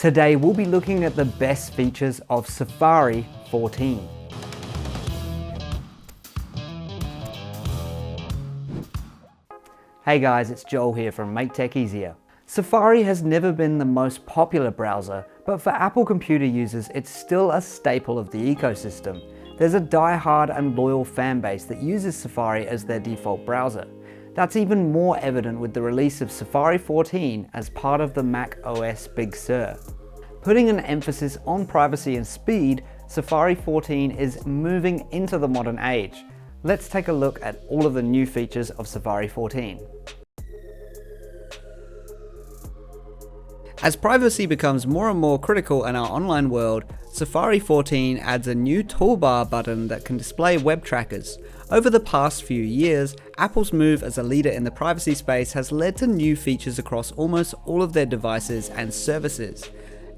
Today we'll be looking at the best features of Safari 14. Hey guys, it's Joel here from Make Tech Easier. Safari has never been the most popular browser, but for Apple computer users it's still a staple of the ecosystem. There's a die-hard and loyal fan base that uses Safari as their default browser. That's even more evident with the release of Safari 14 as part of the Mac OS Big Sur. Putting an emphasis on privacy and speed, Safari 14 is moving into the modern age. Let's take a look at all of the new features of Safari 14. As privacy becomes more and more critical in our online world, Safari 14 adds a new toolbar button that can display web trackers. Over the past few years, Apple's move as a leader in the privacy space has led to new features across almost all of their devices and services.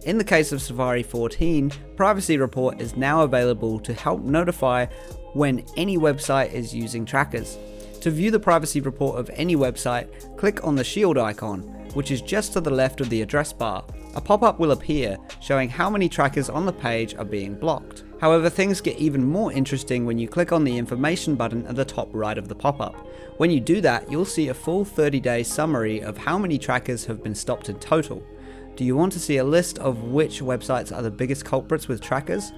In the case of Safari 14, Privacy Report is now available to help notify when any website is using trackers. To view the privacy report of any website, click on the shield icon, which is just to the left of the address bar. A pop-up will appear showing how many trackers on the page are being blocked. However, things get even more interesting when you click on the information button at the top right of the pop-up. When you do that, you'll see a full 30-day summary of how many trackers have been stopped in total. Do you want to see a list of which websites are the biggest culprits with trackers?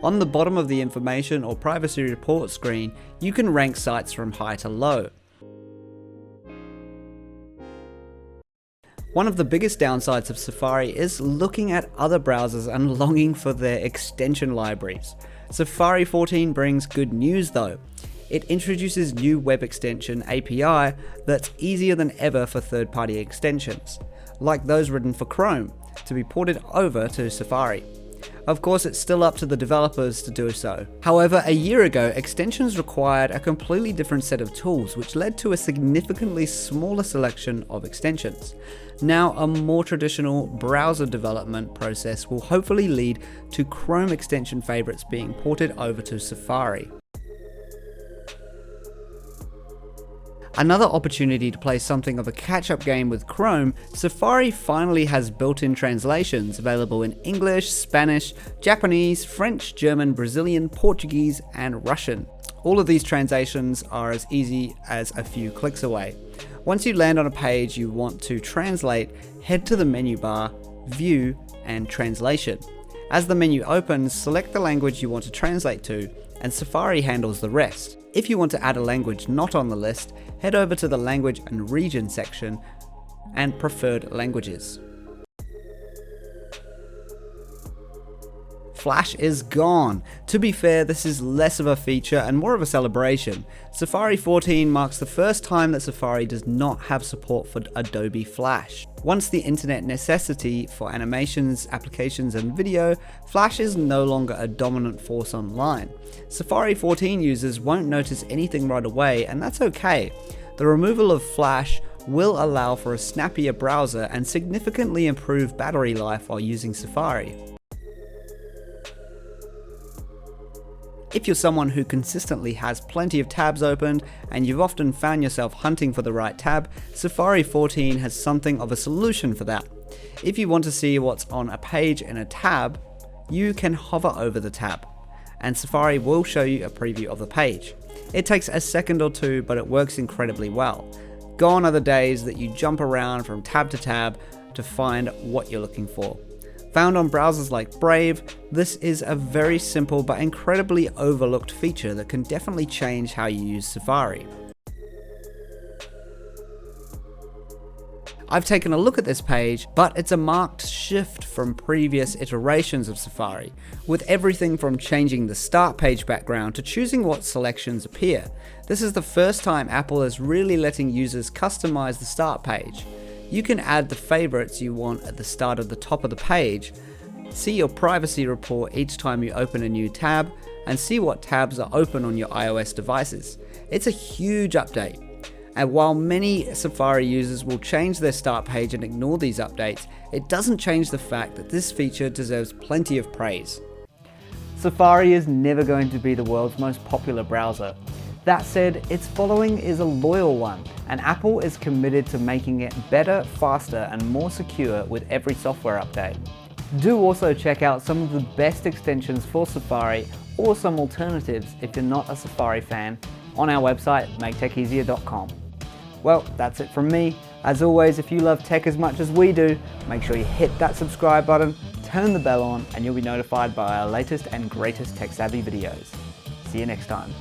On the bottom of the information or privacy report screen, you can rank sites from high to low. One of the biggest downsides of Safari is looking at other browsers and longing for their extension libraries. Safari 14 brings good news though. It introduces new web extension API that's easier than ever for third-party extensions, like those written for Chrome, to be ported over to Safari. Of course, it's still up to the developers to do so. However, a year ago, extensions required a completely different set of tools, which led to a significantly smaller selection of extensions. Now, a more traditional browser development process will hopefully lead to Chrome extension favorites being ported over to Safari. Another opportunity to play something of a catch-up game with Chrome, Safari finally has built-in translations available in English, Spanish, Japanese, French, German, Brazilian, Portuguese, and Russian. All of these translations are as easy as a few clicks away. Once you land on a page you want to translate, head to the menu bar, View, and Translation. As the menu opens, select the language you want to translate to, and Safari handles the rest. If you want to add a language not on the list, head over to the Language and Region section and Preferred Languages. Flash is gone. To be fair, this is less of a feature and more of a celebration. Safari 14 marks the first time that Safari does not have support for Adobe Flash. Once the internet necessity for animations, applications, and video, Flash is no longer a dominant force online. Safari 14 users won't notice anything right away, and that's okay. The removal of Flash will allow for a snappier browser and significantly improve battery life while using Safari. If you're someone who consistently has plenty of tabs opened and you've often found yourself hunting for the right tab, Safari 14 has something of a solution for that. If you want to see what's on a page in a tab, you can hover over the tab, and Safari will show you a preview of the page. It takes a second or two, but it works incredibly well. Gone are the days that you jump around from tab to tab to find what you're looking for. Found on browsers like Brave, this is a very simple but incredibly overlooked feature that can definitely change how you use Safari. I've taken a look at this page, but it's a marked shift from previous iterations of Safari, with everything from changing the start page background to choosing what selections appear. This is the first time Apple is really letting users customize the start page. You can add the favorites you want at the start of the top of the page, see your privacy report each time you open a new tab, and see what tabs are open on your iOS devices. It's a huge update. And while many Safari users will change their start page and ignore these updates, it doesn't change the fact that this feature deserves plenty of praise. Safari is never going to be the world's most popular browser. That said, its following is a loyal one, and Apple is committed to making it better, faster, and more secure with every software update. Do also check out some of the best extensions for Safari or some alternatives if you're not a Safari fan on our website, maketecheasier.com. Well, that's it from me. As always, if you love tech as much as we do, make sure you hit that subscribe button, turn the bell on, and you'll be notified by our latest and greatest tech savvy videos. See you next time.